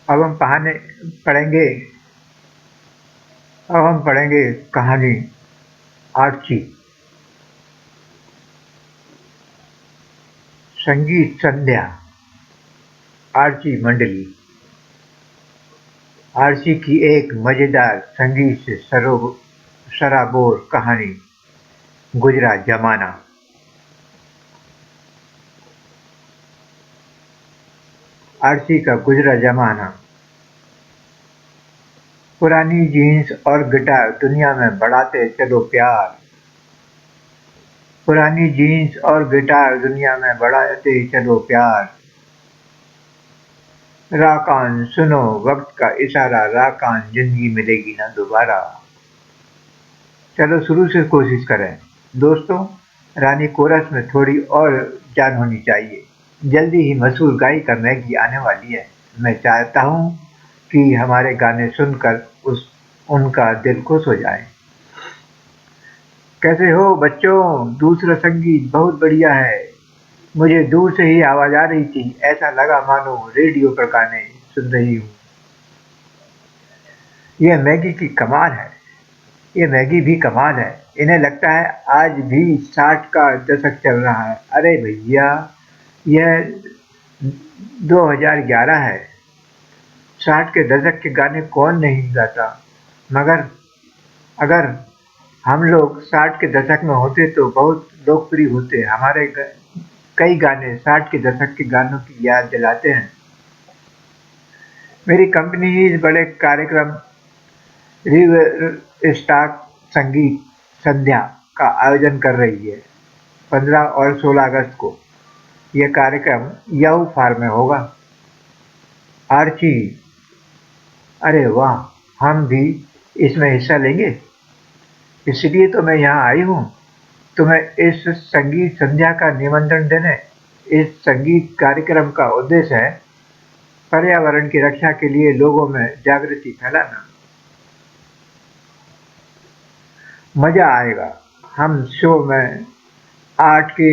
अब हम पढ़ाने पढ़ेंगे अब हम पढ़ेंगे कहानी आर्ची। संगीत संध्या। आर्ची मंडली। आर्ची की एक मजेदार संगीत से सराबोर कहानी। गुजरा जमाना। आर्ची का गुजरा जमाना। पुरानी जीन्स और गिटार दुनिया में बढ़ाते चलो प्यार। पुरानी जीन्स और गिटार दुनिया में बढ़ाते चलो प्यार। राकान सुनो वक्त का इशारा, राकान जिंदगी मिलेगी ना दोबारा। चलो शुरू से कोशिश करें दोस्तों। रानी कोरस में थोड़ी और जान होनी चाहिए। जल्दी ही मशहूर गायिका मैगी आने वाली है। मैं चाहता हूँ कि हमारे गाने सुनकर उनका दिल खुश हो जाए। कैसे हो बच्चों? दूसरा संगीत बहुत बढ़िया है। मुझे दूर से ही आवाज आ रही थी, ऐसा लगा मानो रेडियो पर गाने सुन रही हूँ। यह मैगी की कमाल है। ये मैगी भी कमाल है। इन्हें लगता है आज भी 60 का दशक चल रहा है। अरे भैया, यह 2011 है। 60 के दशक के गाने कौन नहीं गाता? मगर अगर हम लोग 60 के दशक में होते तो बहुत लोकप्रिय होते। हमारे कई गाने 60 के दशक के गानों की याद दिलाते हैं। मेरी कंपनी ही इस बड़े कार्यक्रम रिव स्टॉक संगीत संध्या का आयोजन कर रही है। 15 और 16 अगस्त को यह कार्यक्रम यहू फार्म में होगा। आर्ची, अरे वाह, हम भी इसमें हिस्सा लेंगे। इसलिए तो मैं यहाँ आई हूँ, तुम्हें इस संगीत संध्या का निमंत्रण देने। इस संगीत कार्यक्रम का उद्देश्य है पर्यावरण की रक्षा के लिए लोगों में जागृति फैलाना। मजा आएगा। हम शो में 8 के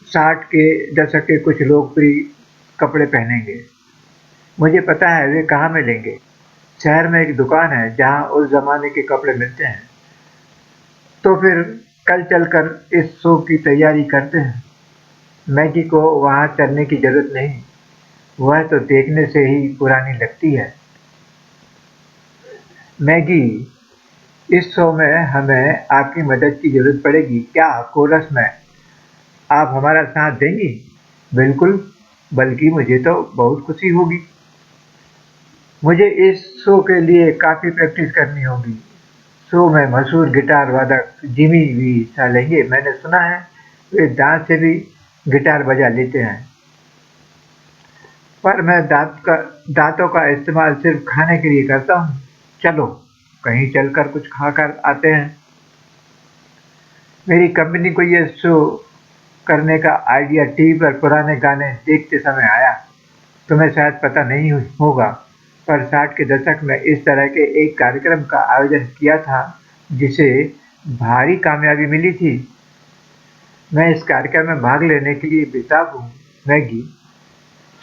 60 के दशक के कुछ लोकप्रिय कपड़े पहनेंगे। मुझे पता है वे कहाँ मिलेंगे। शहर में एक दुकान है जहाँ उस जमाने के कपड़े मिलते हैं। तो फिर कल चलकर इस शो की तैयारी करते हैं। मैगी को वहाँ चलने की जरूरत नहीं, वह तो देखने से ही पुरानी लगती है। मैगी, इस शो में हमें आपकी मदद की जरूरत पड़ेगी। क्या कोरस में आप हमारा साथ देंगी? बिल्कुल, बल्कि मुझे तो बहुत खुशी होगी। मुझे इस शो के लिए काफ़ी प्रैक्टिस करनी होगी। शो में मशहूर गिटार वादक जिमी भी हिस्सा लेंगे। मैंने सुना है वे दांत से भी गिटार बजा लेते हैं। पर मैं दांतों का इस्तेमाल सिर्फ खाने के लिए करता हूँ। चलो कहीं चलकर कुछ खाकर आते हैं। मेरी कंपनी को ये शो करने का आइडिया टीवी पर पुराने गाने देखते समय आया। तुम्हें शायद पता नहीं होगा, पर 60 के दशक में इस तरह के एक कार्यक्रम का आयोजन किया था जिसे भारी कामयाबी मिली थी। मैं इस कार्यक्रम में भाग लेने के लिए बेताब हूँ। मैगी,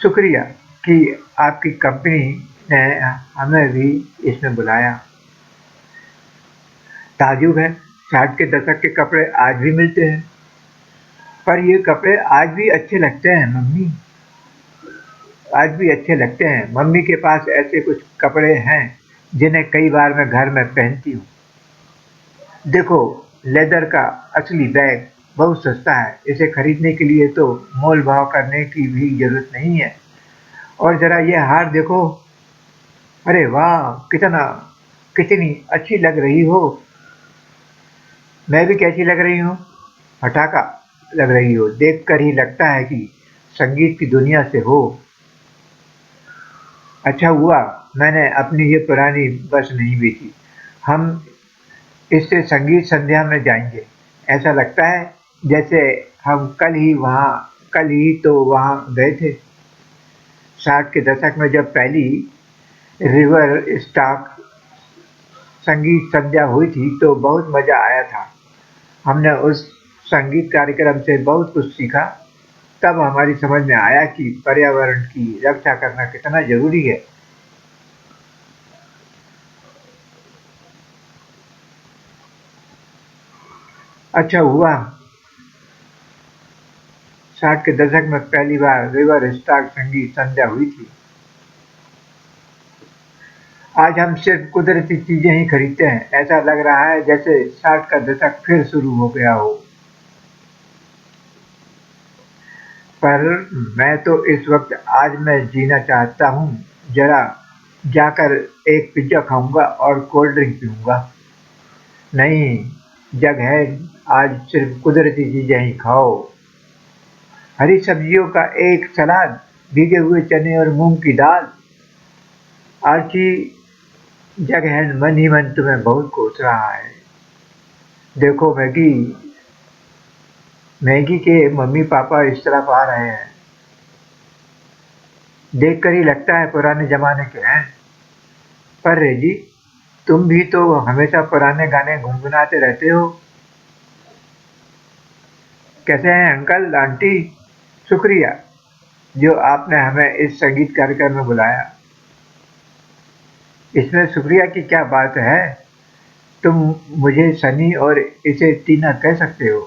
शुक्रिया कि आपकी कंपनी ने हमें भी इसमें बुलाया। ताजुब है, 60 के दशक के कपड़े आज भी मिलते हैं। पर ये कपड़े आज भी अच्छे लगते हैं मम्मी। आज भी अच्छे लगते हैं। मम्मी के पास ऐसे कुछ कपड़े हैं जिन्हें कई बार मैं घर में पहनती हूँ। देखो, लेदर का असली बैग बहुत सस्ता है। इसे खरीदने के लिए तो मोल भाव करने की भी जरूरत नहीं है। और जरा ये हार देखो। अरे वाह, कितनी अच्छी लग रही हो। मैं भी कैसी लग रही हूँ? फटाका लग रही हो। देखकर ही लगता है कि संगीत की दुनिया से हो। अच्छा हुआ मैंने अपनी ये पुरानी बस नहीं बेची। हम इससे संगीत संध्या में जाएंगे। ऐसा लगता है जैसे हम कल ही तो वहाँ गए थे। 60 के दशक में जब पहली रिवर स्टॉक संगीत संध्या हुई थी तो बहुत मजा आया था। हमने उस संगीत कार्यक्रम से बहुत कुछ सीखा। तब हमारी समझ में आया कि पर्यावरण की रक्षा करना कितना जरूरी है। अच्छा हुआ 60 के दशक में पहली बार रिवर स्टार संगीत संध्या हुई थी। आज हम सिर्फ कुदरती चीजें ही खरीदते हैं, ऐसा लग रहा है जैसे 60 का दशक फिर शुरू हो गया हो। पर मैं तो इस वक्त आज मैं जीना चाहता हूँ। जरा जाकर एक पिज्जा खाऊंगा और कोल्ड ड्रिंक पीऊंगा। नहीं, जग है, आज सिर्फ कुदरती चीजें ही खाओ। हरी सब्जियों का एक सलाद, भीगे हुए चने और मूंग की दाल। आर्ची, जग है, मन ही मन तुम्हें बहुत कोस रहा है। देखो मैगी, मैगी के मम्मी पापा इस तरफ आ रहे हैं। देखकर ही लगता है पुराने जमाने के हैं। पर रेजी, तुम भी तो हमेशा पुराने गाने गुनगुनाते रहते हो। कैसे हैं अंकल आंटी? शुक्रिया जो आपने हमें इस संगीत कार्यक्रम में बुलाया। इसमें शुक्रिया की क्या बात है? तुम मुझे सनी और इसे टीना कह सकते हो।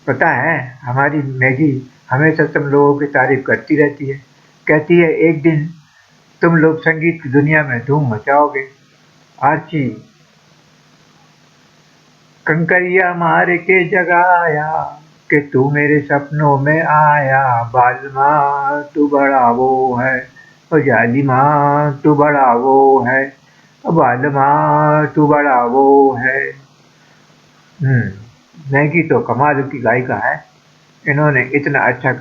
पता है, हमारी मैगी हमेशा तुम लोगों की तारीफ करती रहती है। कहती है एक दिन तुम लोग संगीत की दुनिया में धूम मचाओगे। आर्ची, कंकरिया मार के जगाया कि तू मेरे सपनों में आया। बालमा तू बड़ा वो है, ओ जालिमा तू बड़ा वो है, ओ बालमा तू बड़ा वो है। मैगी तो कमाल की गायिका है। इन्होंने इतना अच्छा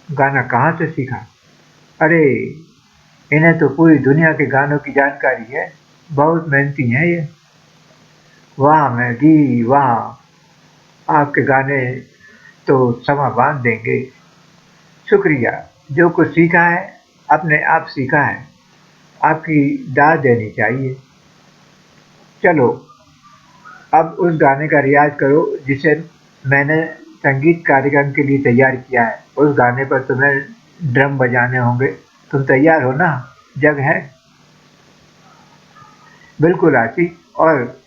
गाना कहाँ से सीखा? अरे, इन्हें तो पूरी दुनिया के गानों की जानकारी है। बहुत मेहनती हैं ये। वाह मैगी वाह, आपके गाने तो समा बांध देंगे। शुक्रिया, जो कुछ सीखा है अपने आप सीखा है। आपकी दाद देनी चाहिए। चलो अब उस गाने का रियाज करो जिसे मैंने संगीत कार्यक्रम के लिए तैयार किया है। उस गाने पर तुम्हें ड्रम बजाने होंगे। तुम तैयार हो ना? जग है? बिल्कुल आती। और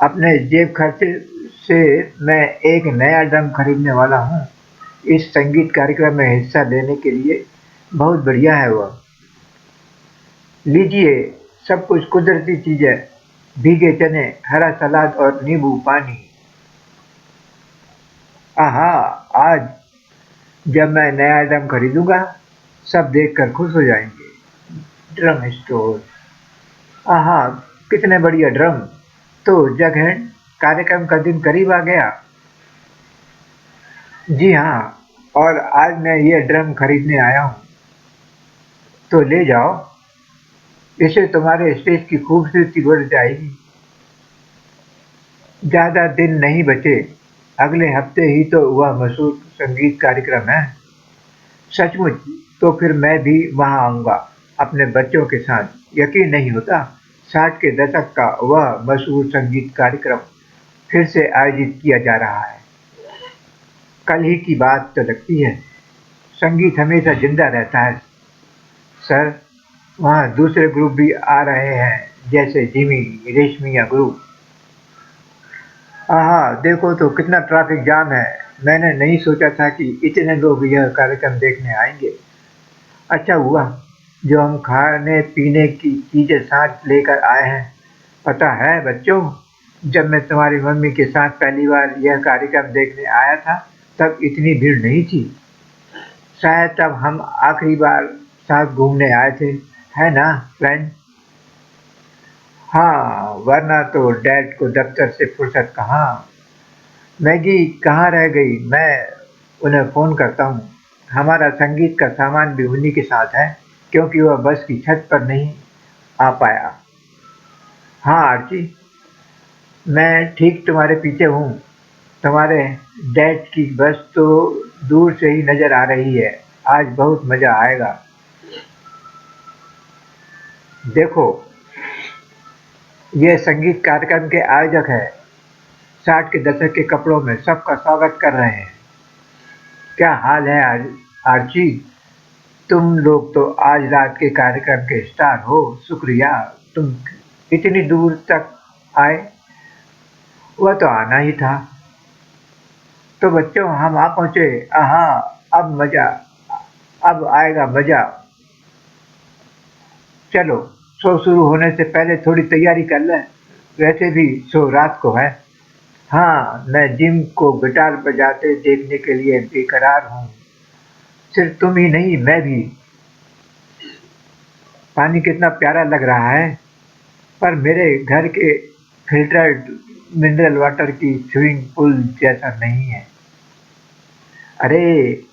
अपने जेब खर्चे से मैं एक नया ड्रम खरीदने वाला हूँ इस संगीत कार्यक्रम में हिस्सा लेने के लिए। बहुत बढ़िया है वह। लीजिए, सब कुछ कुदरती चीजें, भीगे चने, हरा सलाद और नींबू पानी। आहा, आज जब मैं नया ड्रम खरीदूंगा सब देखकर खुश हो जाएंगे। ड्रम स्टोर, आहा, कितने बढ़िया ड्रम। तो जगह, कार्यक्रम का दिन करीब आ गया। जी हाँ, और आज मैं ये ड्रम खरीदने आया हूँ। तो ले जाओ, इससे तुम्हारे स्टेज की खूबसूरती बढ़ जाएगी। ज्यादा दिन नहीं बचे, अगले हफ्ते ही तो वह मशहूर संगीत कार्यक्रम है। सचमुच? तो फिर मैं भी वहां आऊंगा अपने बच्चों के साथ। यकीन नहीं होता, 60 के दशक का वह मशहूर संगीत कार्यक्रम फिर से आयोजित किया जा रहा है। कल ही की बात तो लगती है। संगीत हमेशा जिंदा रहता है सर। वहाँ दूसरे ग्रुप भी आ रहे हैं, जैसे जिमी, रेशमी या ग्रुप। आहा, देखो तो कितना ट्रैफिक जाम है। मैंने नहीं सोचा था कि इतने लोग यह कार्यक्रम देखने आएंगे। अच्छा हुआ जो हम खाने पीने की चीजें साथ लेकर आए हैं। पता है बच्चों, जब मैं तुम्हारी मम्मी के साथ पहली बार यह कार्यक्रम देखने आया था तब इतनी भीड़ नहीं थी। शायद तब हम आखिरी बार साथ घूमने आए थे, है ना फ्रेंड? हाँ, वरना तो डैड को दफ्तर से फुर्सत कहाँ। मैगी कहाँ रह गई? मैं उन्हें फ़ोन करता हूँ। हमारा संगीत का सामान भी उन्हीं के साथ है, क्योंकि वह बस की छत पर नहीं आ पाया। हाँ आर्ची, मैं ठीक तुम्हारे पीछे हूँ। तुम्हारे डैड की बस तो दूर से ही नजर आ रही है। आज बहुत मजा आएगा। देखो, ये संगीत कार्यक्रम के आयोजक है। 60 के दशक के कपड़ों में सबका स्वागत कर रहे हैं। क्या हाल है आर्ची? तुम लोग तो आज रात के कार्यक्रम के स्टार हो। शुक्रिया तुम इतनी दूर तक आए। वह तो आना ही था। तो बच्चों हम आ पहुँचे। आहा! अब मज़ा, अब आएगा मज़ा। चलो, शो शुरू होने से पहले थोड़ी तैयारी कर लें। वैसे भी शो रात को है। हाँ, मैं जिम को गिटार बजाते देखने के लिए बेकरार हूँ। सिर्फ तुम ही नहीं, मैं भी। पानी कितना प्यारा लग रहा है, पर मेरे घर के फिल्टर्ड मिनरल वाटर की स्विमिंग पूल जैसा नहीं है। अरे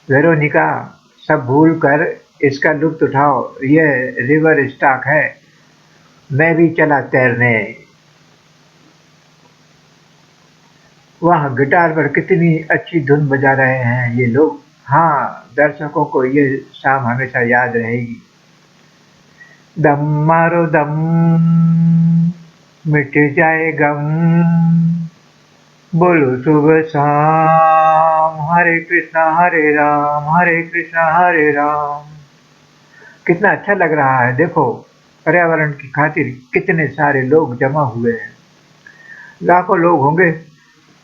वेरोनिका, सब भूल कर इसका लुत्फ़ उठाओ। यह रिवर स्टॉक है। मैं भी चला तैरने। वाह! गिटार पर कितनी अच्छी धुन बजा रहे हैं ये लोग। हाँ, दर्शकों को ये शाम हमेशा याद रहेगी। दम मारो दम, मिट जाए गम, बोलो सुबह शाम, हरे कृष्णा हरे राम। कितना अच्छा लग रहा है देखो, पर्यावरण की खातिर कितने सारे लोग जमा हुए हैं। लाखों लोग होंगे।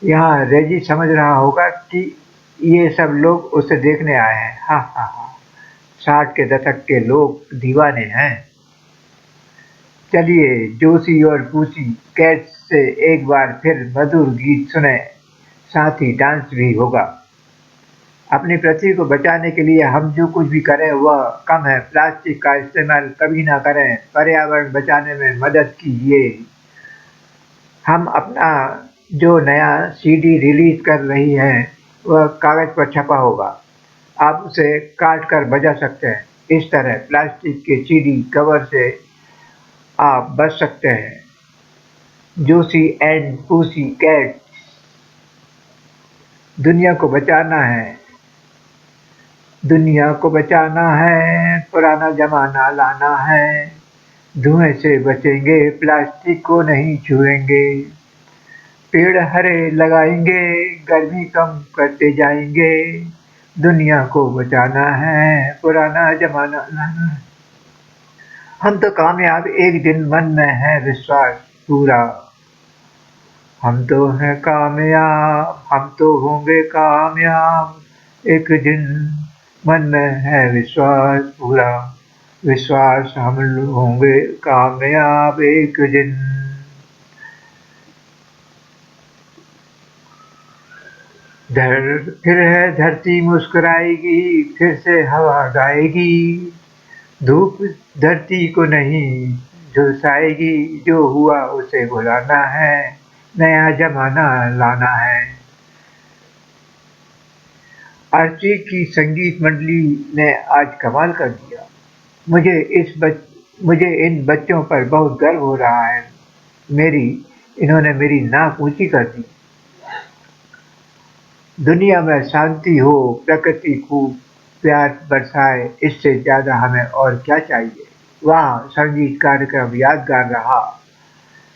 यहाँ रेजी समझ रहा होगा कि ये सब लोग उसे देखने आए हैं। हा हा हा। 60 के दशक के लोग दीवाने हैं। चलिए जोशी और पूसी कैट से एक बार फिर मधुर गीत सुने, साथ ही डांस भी होगा। अपनी पृथ्वी को बचाने के लिए हम जो कुछ भी करें वह कम है। प्लास्टिक का इस्तेमाल कभी ना करें। पर्यावरण बचाने में मदद कीजिए। हम अपना जो नया सीडी रिलीज कर रही हैं वह कागज पर छपा होगा। आप उसे काट कर बजा सकते हैं। इस तरह प्लास्टिक के सीडी कवर से आप बच सकते हैं। जोशी एंड पूसी कैट, दुनिया को बचाना है। दुनिया को बचाना है, पुराना जमाना लाना है। धुएं से बचेंगे, प्लास्टिक को नहीं छुएंगे। पेड़ हरे लगाएंगे, गर्मी कम करते जाएंगे। दुनिया को बचाना है, पुराना जमाना लाना है। हम तो कामयाब एक दिन, मन में है विश्वास पूरा। हम तो हैं कामयाब, हम तो होंगे कामयाब एक दिन, मन में है विश्वास पूरा। विश्वास हम होंगे कामयाब एक दिन। फिर है धरती मुस्कुराएगी, फिर से हवा गाएगी। धूप धरती को नहीं झुलसाएगी, जो हुआ उसे भुलाना है, नया जमाना लाना है। आर्ची की संगीत मंडली ने आज कमाल कर दिया। मुझे इन बच्चों पर बहुत गर्व हो रहा है। मेरी इन्होंने मेरी नाक ऊंची कर दी। दुनिया में शांति हो, प्रकृति खूब प्यार बरसाए, इससे ज्यादा हमें और क्या चाहिए। वाह, संगीत कार्यक्रम यादगार रहा।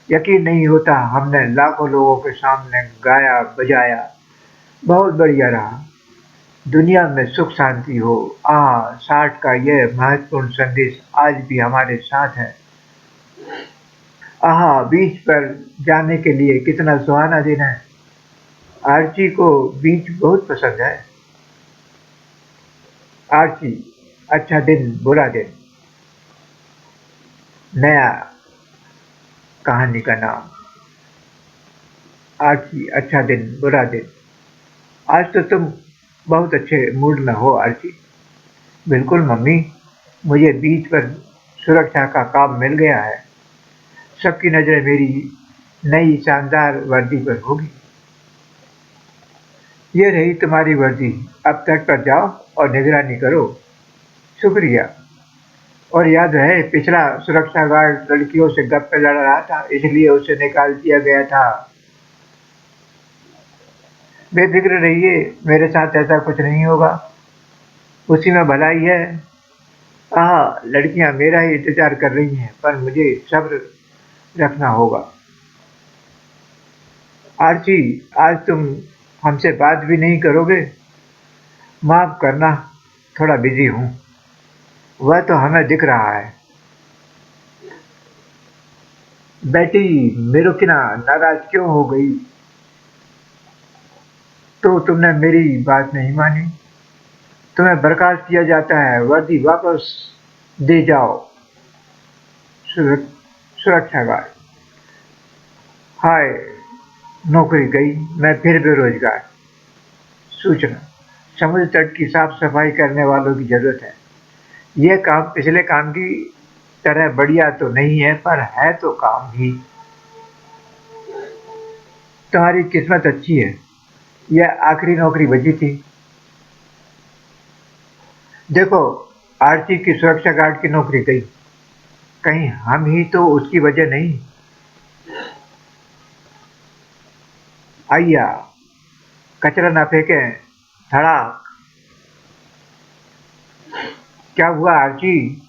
यकीन नहीं होता हमने लाखों लोगों के सामने गाया बजाया। बहुत बढ़िया रहा। दुनिया में सुख शांति हो। 60 का यह महत्वपूर्ण संदेश आज भी हमारे साथ है। बीच पर जाने के लिए कितना सुहाना दिन है। आर्ची को बीच बहुत पसंद है। आर्ची, अच्छा दिन बुरा दिन, नया कहानी का नाम। आर्ची, अच्छा दिन बुरा दिन। आज तो तुम बहुत अच्छे मूड में हो आर्ची। बिल्कुल मम्मी, मुझे बीच पर सुरक्षा का काम मिल गया है। सबकी नजर मेरी नई शानदार वर्दी पर होगी। ये रही तुम्हारी वर्दी। अब तट पर जाओ और निगरानी करो। शुक्रिया। और याद रहे, पिछला सुरक्षा गार्ड लड़कियों से गप्पे लड़ रहा था, इसलिए उसे निकाल दिया गया था। बेफिक्र रहिए, मेरे साथ ऐसा कुछ नहीं होगा। उसी में भलाई है। लड़कियां मेरा ही इंतजार कर रही हैं, पर मुझे सब्र रखना होगा। आर्ची, आज तुम हमसे बात भी नहीं करोगे? माफ करना, थोड़ा बिजी हूँ। वह तो हमें दिख रहा है। बेटी, मेरे की ना नाराज क्यों हो गई? तो तुमने मेरी बात नहीं मानी। तुम्हें बर्खास्त किया जाता है, वर्दी वापस दे जाओ। सुरक्षा गार्ड। हाय, नौकरी गई, मैं फिर बेरोजगार। सूचना, समुद्र तट की साफ सफाई करने वालों की जरूरत है। यह काम पिछले काम की तरह बढ़िया तो नहीं है, पर है तो काम भी। तुम्हारी किस्मत अच्छी है, यह आखिरी नौकरी बची थी। देखो, आरती की सुरक्षा गार्ड की नौकरी गई। कहीं हम ही तो उसकी वजह नहीं? आइया, कचरा ना फेंके। धड़ाक। क्या हुआ आरची?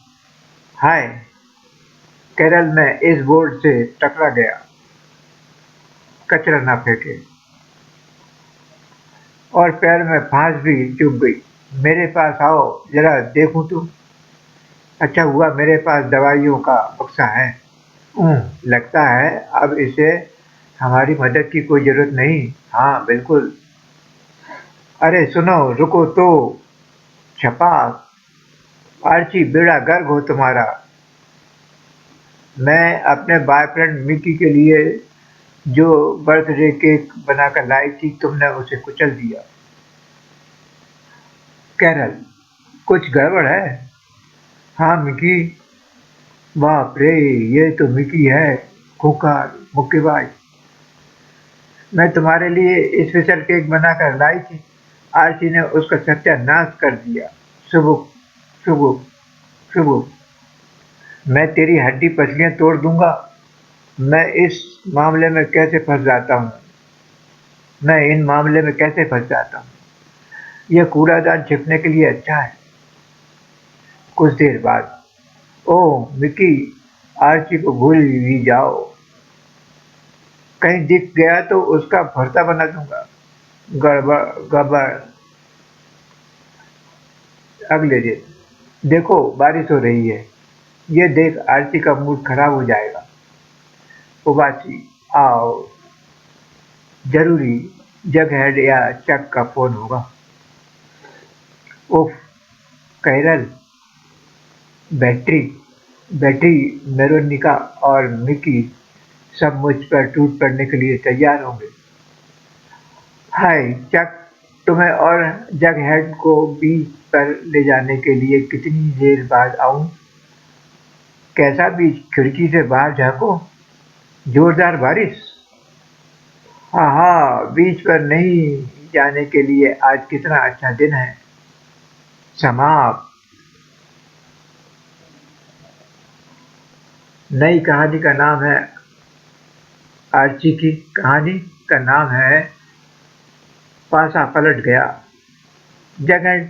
हाय, केरल में इस बोर्ड से टकरा गया। कचरा ना फेंके। और पैर में फांस भी चुभ गई। मेरे पास आओ, जरा देखूं तो। अच्छा हुआ मेरे पास दवाइयों का बक्सा है। लगता है अब इसे हमारी मदद की कोई जरूरत नहीं। हाँ बिल्कुल। अरे सुनो, रुको तो। छपाक। आर्ची, बेड़ा गर्क हो तुम्हारा। मैं अपने बॉयफ्रेंड मिकी के लिए जो बर्थडे केक बनाकर लाई थी, तुमने उसे कुचल दिया। कैरल, कुछ गड़बड़ है? हाँ मिकी। बाप रे, ये तो मिकी है। खूंखार मुक्केबाज। मैं तुम्हारे लिए स्पेशल केक बनाकर लाई थी, आरती ने उसका सत्यानाश कर दिया। शुभ शुभ शुभ। मैं तेरी हड्डी पसलियां तोड़ दूंगा। मैं इस मामले में कैसे फंस जाता हूँ? मैं इन मामले में कैसे फंस जाता हूँ? यह कूड़ादान छिपने के लिए अच्छा है। कुछ देर बाद, ओह मिकी, आरती को भूल ही जाओ। कहीं दिख गया तो उसका भरता बना दूंगा। गड़बड़ गड़बड़। अगले दिन, देखो बारिश हो रही है। ये देख आरती का मूड खराब हो जाएगा। उबासी, आओ। जरूरी जग हेड या चक का फोन होगा। उफ, कैरल। बैटरी बैटरी मेरोनिका और मिकी सब मुझ पर टूट पड़ने के लिए तैयार होंगे। हाय चक, तुम्हें और जग हेड को बीच पर ले जाने के लिए कितनी देर बाद आऊं? कैसा बीच? खिड़की से बाहर झांको। जोरदार बारिश। हाँ हाँ, बीच पर नहीं जाने के लिए आज कितना अच्छा दिन है। समाप्त। नई कहानी का नाम है, आर्ची की कहानी का नाम है पासा पलट गया। जगह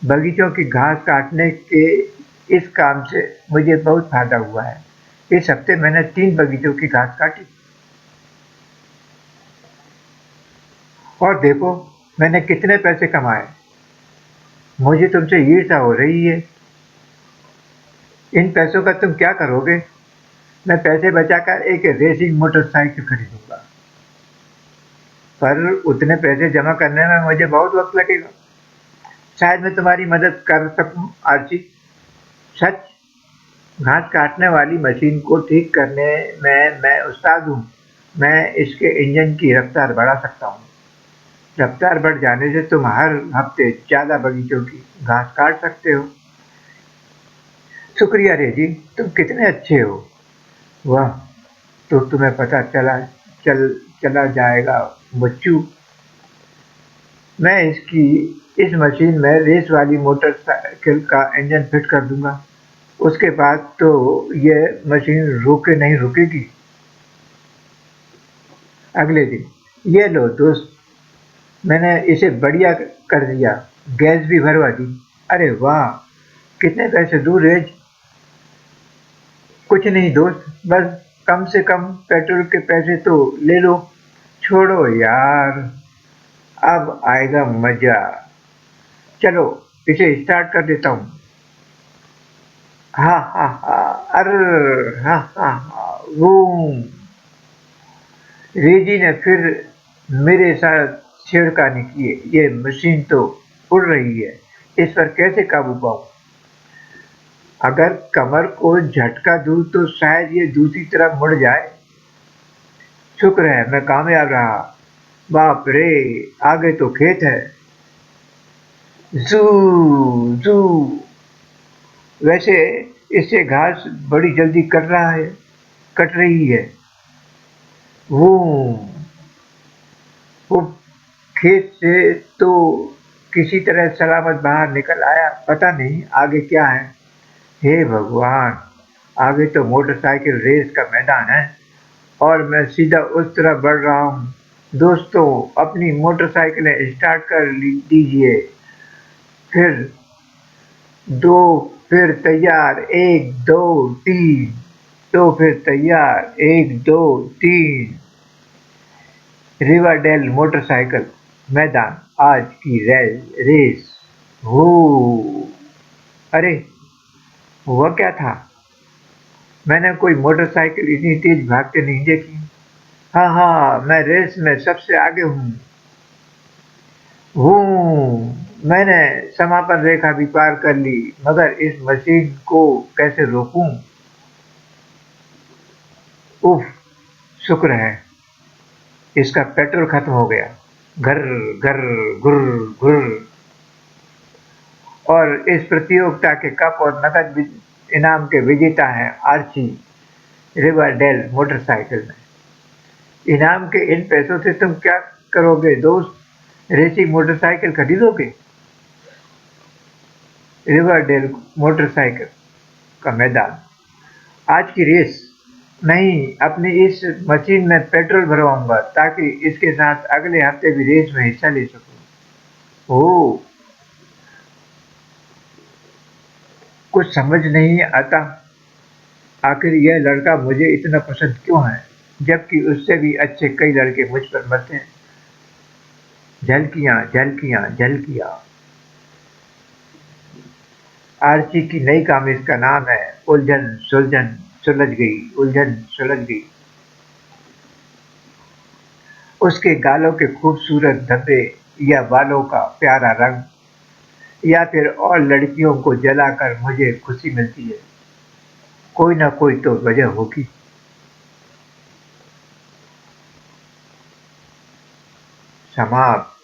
बगीचों की घास काटने के इस काम से मुझे बहुत फायदा हुआ है। इस हफ्ते मैंने 3 बगीचों की घास काटी। और देखो मैंने कितने पैसे कमाए। मुझे तुमसे ईर्ष्या हो रही है। इन पैसों का तुम क्या करोगे? मैं पैसे बचाकर एक रेसिंग मोटरसाइकिल खरीदूंगा। पर उतने पैसे जमा करने में मुझे बहुत वक्त लगेगा। शायद मैं तुम्हारी मदद कर सकूं आर्ची। सच? घास काटने वाली मशीन को ठीक करने में मैं उस्ताद हूँ। मैं इसके इंजन की रफ्तार बढ़ा सकता हूँ। रफ्तार बढ़ जाने से तुम हर हफ्ते ज्यादा बगीचों की घास काट सकते हो। शुक्रिया रेजी, तुम कितने अच्छे हो। वाह, तो तुम्हें पता चल चला जाएगा बच्चू। मैं इस मशीन में रेस वाली मोटरसाइकिल का इंजन फिट कर दूंगा। उसके बाद तो ये मशीन रुके नहीं रुकेगी। अगले दिन, ये लो दोस्त, मैंने इसे बढ़िया कर दिया। गैस भी भरवा दी। अरे वाह, कितने पैसे दूर रेज। कुछ नहीं दोस्त, बस कम से कम पेट्रोल के पैसे तो ले लो। छोड़ो यार, अब आएगा मजा। चलो इसे स्टार्ट कर देता हूँ। हाँ हाँ हाँ, अरे हाँ हाँ हाँ, बूम! रेजी ने फिर मेरे साथ छेड़खानी की। ये मशीन तो उड़ रही है, इस पर कैसे काबू पाऊं? अगर कमर को झटका दूं तो शायद ये दूसरी तरफ मुड़ जाए। शुक्र है मैं कामयाब रहा। बाप रे! आगे तो खेत है। जू जू। वैसे इससे घास बड़ी जल्दी कट रही है। वो वो खेत से तो किसी तरह सलामत बाहर निकल आया। पता नहीं आगे क्या है। हे भगवान! आगे तो मोटरसाइकिल रेस का मैदान है और मैं सीधा उस तरफ बढ़ रहा हूँ। दोस्तों, अपनी मोटरसाइकिलें स्टार्ट कर दीजिए। फिर दो, फिर तैयार, एक दो तीन। तो फिर तैयार, एक दो तीन। रिवरडेल मोटरसाइकिल मैदान, आज की रेस। हो! अरे, हुआ क्या था? मैंने कोई मोटरसाइकिल इतनी तेज भागते नहीं देखी। हाँ हाँ, मैं रेस में सबसे आगे हूँ। मैंने समापन रेखा भी पार कर ली, मगर इस मशीन को कैसे रोकूं? उफ! शुक्र है इसका पेट्रोल खत्म हो गया। घर घर घुर घुर। और इस प्रतियोगिता के कप और नकद इनाम के विजेता हैं आर्ची रिवरडेल मोटरसाइकिल में। इनाम के इन पैसों से तुम क्या करोगे दोस्त? रेसिंग मोटरसाइकिल खरीदोगे? रिवरडेल मोटरसाइकिल का मैदान, आज की रेस। नहीं, अपनी इस मशीन में पेट्रोल भरवाऊंगा ताकि इसके साथ अगले हफ्ते भी रेस में हिस्सा ले सकूं। ओह! कुछ समझ नहीं आता, आखिर यह लड़का मुझे इतना पसंद क्यों है, जबकि उससे भी अच्छे कई लड़के मुझ पर मरते हैं। झलकियां झलकियां झलकियां। आर्ची की नई कॉमिक्स का नाम है उलझन सुलझन सुलझ गई, उलझन सुलझ गई। उसके गालों के खूबसूरत धब्बे या बालों का प्यारा रंग या फिर और लड़कियों को जलाकर मुझे खुशी मिलती है। कोई ना कोई तो वजह होगी। समाप्त।